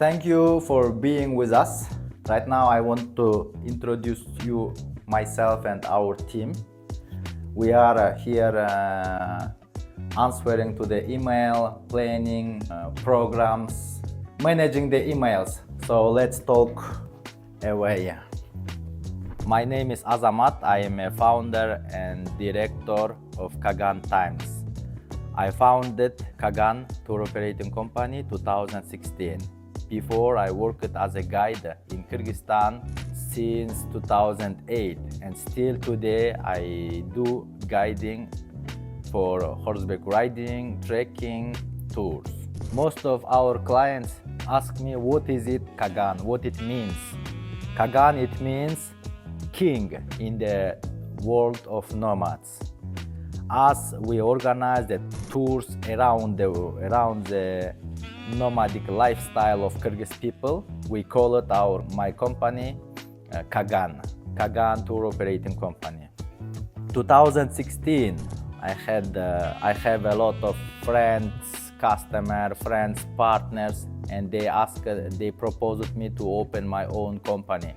Thank you for being with us. Right now I want to introduce you myself and our team. We are here answering to the email, planning programs, managing the emails. So let's talk away. My name is Azamat. I am a founder and director of KAGAN Times. I founded KAGAN tour operating company 2016. Before, I worked as a guide in Kyrgyzstan since 2008, and still today I do guiding for horseback riding, trekking, tours. Most of our clients ask me what is it KAGAN, what it means. KAGAN, it means king in the world of nomads. As we organize the tours around the nomadic lifestyle of Kyrgyz people, we call it my company KAGAN Tour Operating Company. 2016, I have a lot of friends, partners, and they proposed me to open my own company.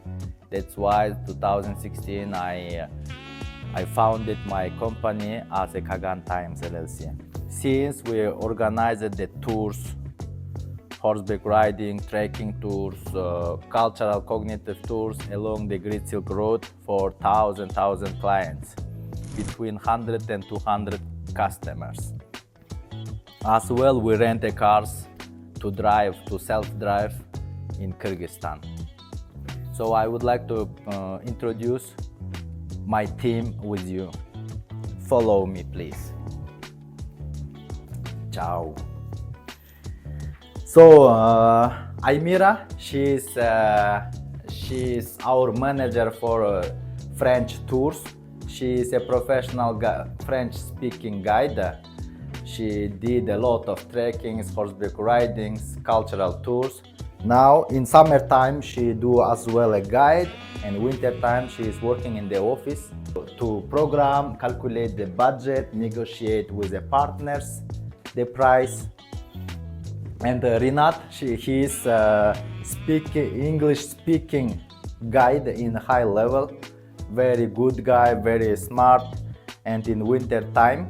That's why 2016 I founded my company as a KAGAN Times LLC. Since we organized the tours, horseback riding, trekking tours, cultural cognitive tours along the Great Silk Road for thousand clients, between 100 and 200 customers. As well, we rent the cars to self-drive in Kyrgyzstan. So I would like to introduce my team with you. Follow me, please. Ciao. So Aymira, she's our manager for French tours. She is a professional French-speaking guide. She did a lot of trekkings, horseback ridings, cultural tours. Now in summertime she do as well a guide, and wintertime she is working in the office to program, calculate the budget, negotiate with the partners the price. And Rinat, he is English speaking guide in high level, very good guy, very smart. And in winter time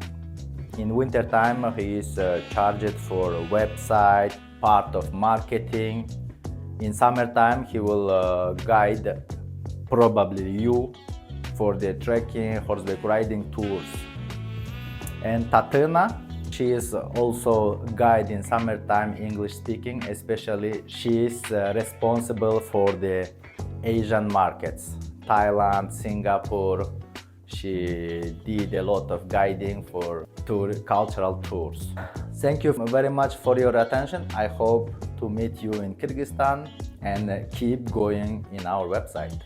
he is charged for a website, part of marketing. In summertime he will guide probably you for the trekking, horseback riding tours. And Tatena, she is also guide in summertime, English speaking, especially she is responsible for the Asian markets, Thailand, Singapore. She did a lot of guiding for cultural tours. Thank you very much for your attention. I hope to meet you in Kyrgyzstan and keep going in our website.